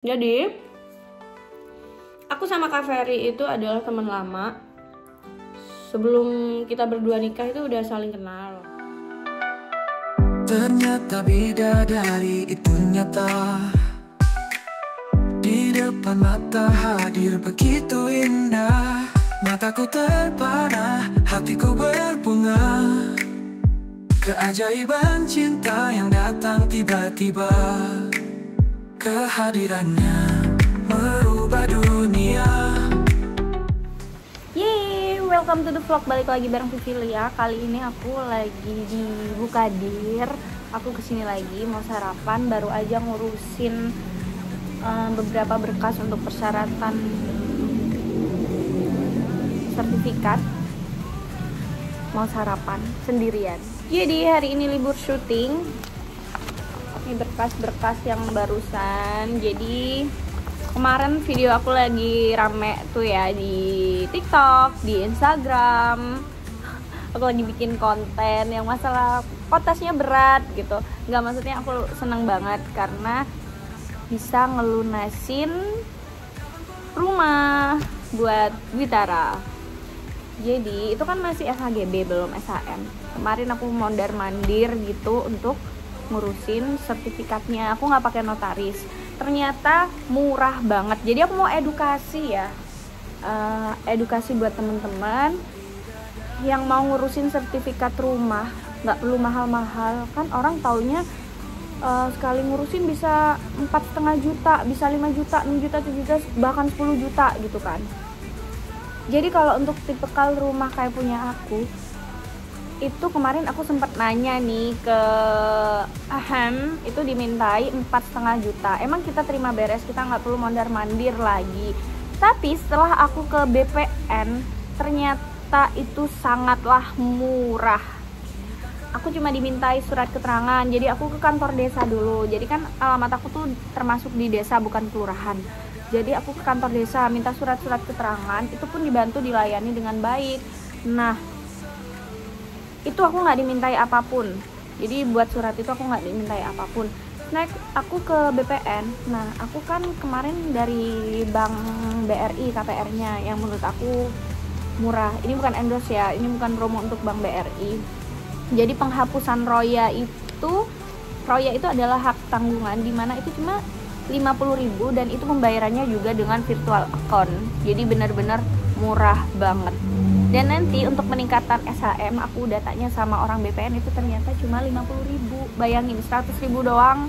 Jadi, aku sama Kak Ferry itu adalah teman lama. Sebelum kita berdua nikah itu udah saling kenal. Ternyata bidadari itu nyata. Di depan mata hadir begitu indah. Mataku terpana, hatiku berbunga. Keajaiban cinta yang datang tiba-tiba. Kehadirannya merubah dunia. Yeay, welcome to the vlog. Balik lagi bareng Vivilia. Kali ini aku lagi di Bukadir. Aku kesini lagi mau sarapan. Baru aja ngurusin beberapa berkas untuk persyaratan sertifikat. Mau sarapan sendirian. Jadi hari ini libur syuting. Ini berkas-berkas yang barusan. Jadi kemarin video aku lagi rame tuh ya di TikTok, di Instagram. Aku lagi bikin konten yang masalah tasnya berat gitu. Nggak, maksudnya aku seneng banget karena bisa ngelunasin rumah buat Witara. Jadi itu kan masih SHGB, belum SHM. Kemarin aku mondar-mandir gitu untuk ngurusin sertifikatnya. Aku nggak pakai notaris. Ternyata murah banget. Jadi aku mau edukasi ya, edukasi buat temen-temen yang mau ngurusin sertifikat rumah. Nggak perlu mahal-mahal. Kan orang taunya sekali ngurusin bisa 4,5 juta, bisa 5 juta, 6 juta, 7 juta, bahkan 10 juta gitu kan. Jadi kalau untuk tipikal rumah kayak punya aku, itu kemarin aku sempat nanya nih ke Ahem, itu dimintai 4,5 juta. Emang kita terima beres, kita nggak perlu mondar-mandir lagi. Tapi setelah aku ke BPN, ternyata itu sangatlah murah. Aku cuma dimintai surat keterangan, jadi aku ke kantor desa dulu. Jadi kan alamat aku tuh termasuk di desa, bukan kelurahan. Jadi aku ke kantor desa, minta surat-surat keterangan, itu pun dibantu dilayani dengan baik. Nah, itu aku nggak dimintai apapun. Jadi buat surat itu aku nggak dimintai apapun. Next, aku ke BPN. Nah, aku kan kemarin dari Bank BRI KPR-nya yang menurut aku murah. Ini bukan endorse ya, ini bukan promo untuk Bank BRI. Jadi penghapusan Roya itu adalah hak tanggungan, dimana itu cuma 50.000 dan itu pembayarannya juga dengan virtual account. Jadi benar-benar murah banget. Dan nanti untuk peningkatan SHM aku udah tanya sama orang BPN, itu ternyata cuma 50.000. Bayangin 100.000 doang.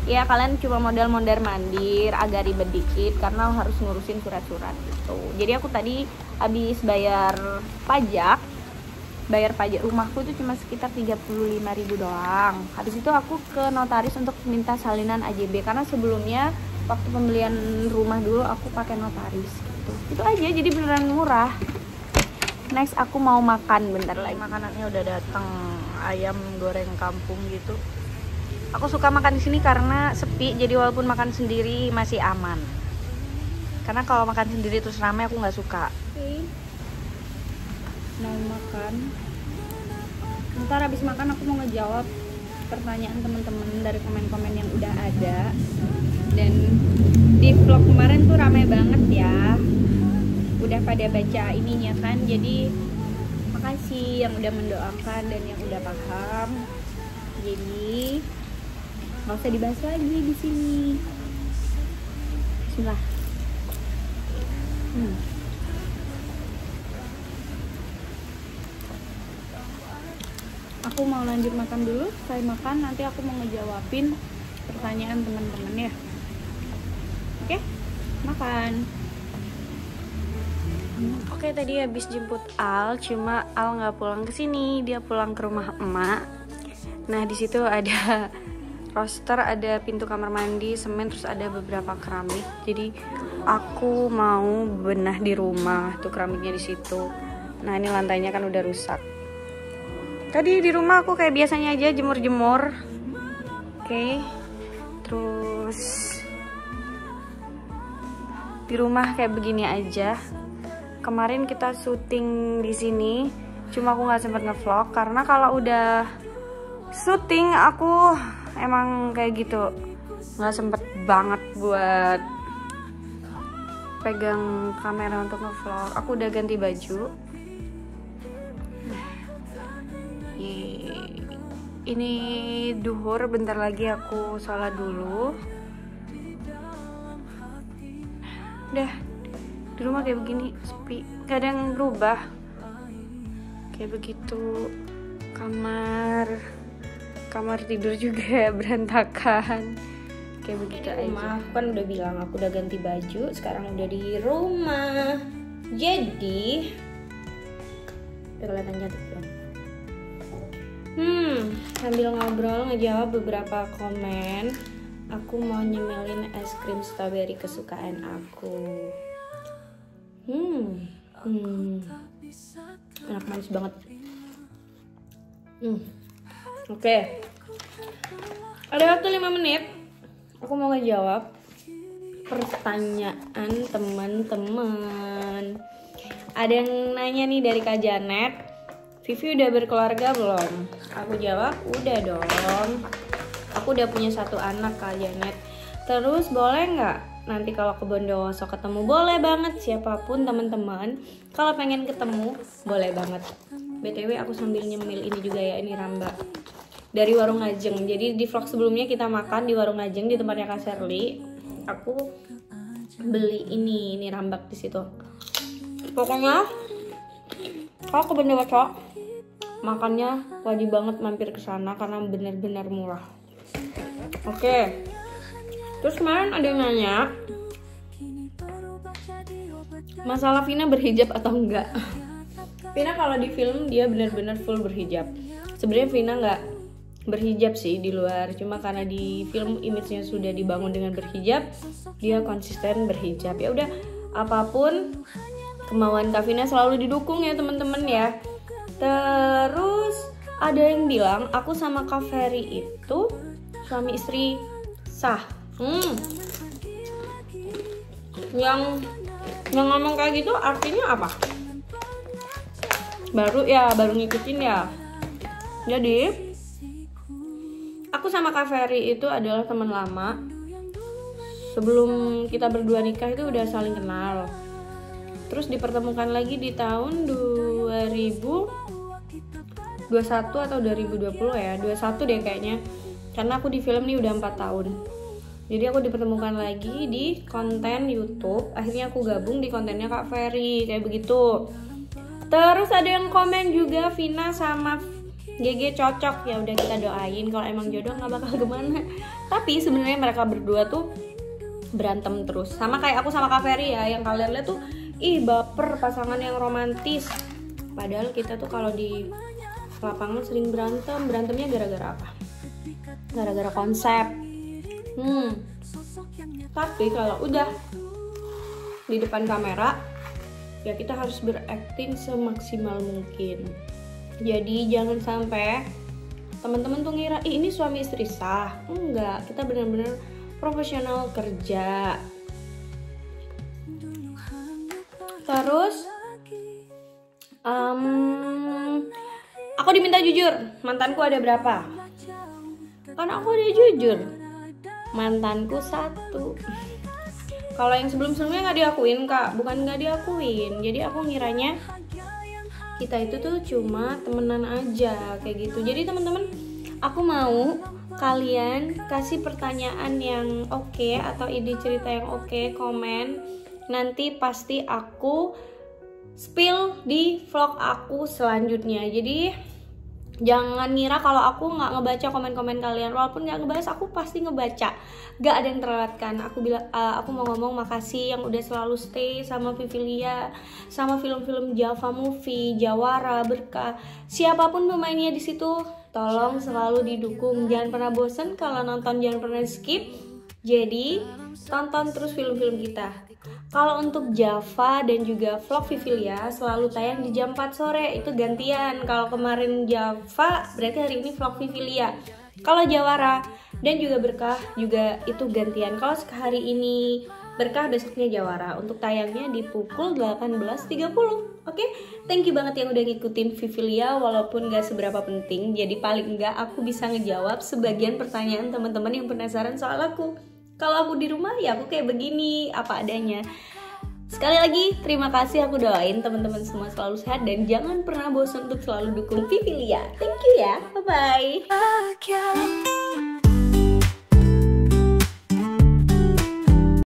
Ya kalian cuma modal mondar-mandir, agak ribet dikit karena harus ngurusin surat-surat gitu. Jadi aku tadi habis bayar pajak rumahku itu cuma sekitar 35.000 doang. Habis itu aku ke notaris untuk minta salinan AJB karena sebelumnya waktu pembelian rumah dulu aku pakai notaris gitu. Itu aja, jadi beneran murah. Next aku mau makan bentar lagi. Makanannya udah datang, ayam goreng kampung gitu. Aku suka makan di sini karena sepi, jadi walaupun makan sendiri masih aman. Karena kalau makan sendiri terus ramai aku nggak suka. Oke. Mau makan. Ntar habis makan aku mau ngejawab pertanyaan teman-teman dari komen-komen yang udah ada. Dan di vlog kemarin tuh ramai banget ya. Udah pada baca ininya kan, jadi makasih yang udah mendoakan dan yang udah paham. Jadi nggak usah dibahas lagi di sini. Bismillah. Aku mau lanjut makan dulu. Saya makan, nanti aku mau ngejawabin pertanyaan teman-teman ya. Oke, makan. Oke, tadi habis jemput Al, cuma Al nggak pulang ke sini, dia pulang ke rumah emak. Nah, di situ ada roster, ada pintu kamar mandi, semen, terus ada beberapa keramik. Jadi aku mau benah di rumah, tuh keramiknya di situ. Nah, ini lantainya kan udah rusak. Tadi di rumah aku kayak biasanya aja jemur-jemur. Oke. Terus di rumah kayak begini aja. Kemarin kita syuting di sini, cuma aku nggak sempet ngevlog karena kalau udah syuting aku emang kayak gitu, nggak sempet banget buat pegang kamera untuk nge-vlog. Aku udah ganti baju. Ini duhur, bentar lagi aku sholat dulu. Udah di rumah kayak begini, sepi, kadang berubah kayak begitu. Kamar tidur juga berantakan kayak begitu aja. Maaf, kan udah bilang aku udah ganti baju, sekarang udah di rumah. Jadi udah kelihatan cantik belum? Sambil ngobrol ngejawab beberapa komen, aku mau nyemelin es krim strawberry kesukaan aku. Enak, manis banget. Oke. Ada waktu 5 menit. Aku mau ngejawab pertanyaan teman-teman. Ada yang nanya nih dari Kak Janet, Vivi udah berkeluarga belum? Aku jawab, udah dong. Aku udah punya 1 anak, Kak Janet. Terus boleh nggak nanti kalau ke Bondowoso ketemu? Boleh banget, siapapun teman-teman. Kalau pengen ketemu, boleh banget. BTW aku sambil nyemil ini juga ya, ini rambak dari Warung Ajeng. Jadi di vlog sebelumnya kita makan di Warung Ajeng di tempatnya Kak Sherly. Aku beli ini rambak di situ. Pokoknya kalau ke Bondowoso makannya wajib banget mampir ke sana karena benar-benar murah. Oke. Terus kemarin ada yang nanya masalah Vina berhijab atau enggak. Vina kalau di film dia benar-benar full berhijab. Sebenarnya Vina nggak berhijab sih di luar, cuma karena di film image-nya sudah dibangun dengan berhijab, dia konsisten berhijab. Ya udah, apapun kemauan Kak Vina selalu didukung ya teman-teman ya. Terus ada yang bilang aku sama Kak Ferry itu suami istri sah. Yang ngomong kayak gitu artinya apa? Baru ngikutin ya. Jadi aku sama Kak Ferry itu adalah teman lama. Sebelum kita berdua nikah itu udah saling kenal. Terus dipertemukan lagi di tahun 2021 atau 2020 ya, 21 deh kayaknya. Karena aku di film nih udah 4 tahun. Jadi aku dipertemukan lagi di konten YouTube. Akhirnya aku gabung di kontennya Kak Ferry, kayak begitu. Terus ada yang komen juga Vina sama GG cocok. Ya udah, kita doain kalau emang jodoh nggak bakal kemana. Tapi sebenarnya mereka berdua tuh berantem terus. Sama kayak aku sama Kak Ferry ya, yang kalian lihat tuh baper, pasangan yang romantis. Padahal kita tuh kalau di lapangan sering berantem. Berantemnya gara-gara apa? Gara-gara konsep. Tapi kalau udah di depan kamera ya kita harus berakting semaksimal mungkin. Jadi jangan sampai teman-teman tuh ngira ini suami istri sah. Enggak, kita benar-benar profesional kerja. Terus aku diminta jujur, mantanku ada berapa? Kan aku udah jujur, mantanku 1. Kalau yang sebelum-sebelumnya nggak diakuin Kak, bukan nggak diakuin. Jadi aku ngiranya kita itu tuh cuma temenan aja kayak gitu. Jadi teman-teman, aku mau kalian kasih pertanyaan yang oke atau ide cerita yang oke, komen. Nanti pasti aku spill di vlog aku selanjutnya. Jadi jangan ngira kalau aku nggak ngebaca komen-komen kalian. Walaupun nggak ngebahas, aku pasti ngebaca. Gak ada yang terlewatkan. Aku mau ngomong makasih yang udah selalu stay sama Vivilia, sama film-film Java Movie, Jawara, Berkah. Siapapun pemainnya di situ, tolong selalu didukung. Jangan pernah bosan kalau nonton, jangan pernah skip. Jadi tonton terus film-film kita. Kalau untuk Java dan juga vlog Vivilia selalu tayang di jam 4 sore, itu gantian. Kalau kemarin Java, berarti hari ini vlog Vivilia. Kalau Jawara dan juga Berkah juga itu gantian. Kalau hari ini Berkah, besoknya Jawara. Untuk tayangnya di pukul 18.30. Oke, thank you banget yang udah ngikutin Vivilia walaupun gak seberapa penting. Jadi paling enggak aku bisa ngejawab sebagian pertanyaan teman-teman yang penasaran soal aku. Kalau aku di rumah ya aku kayak begini, apa adanya. Sekali lagi, terima kasih, aku doain teman-teman semua selalu sehat dan jangan pernah bosan untuk selalu dukung Vivi Lia. Thank you ya, bye-bye.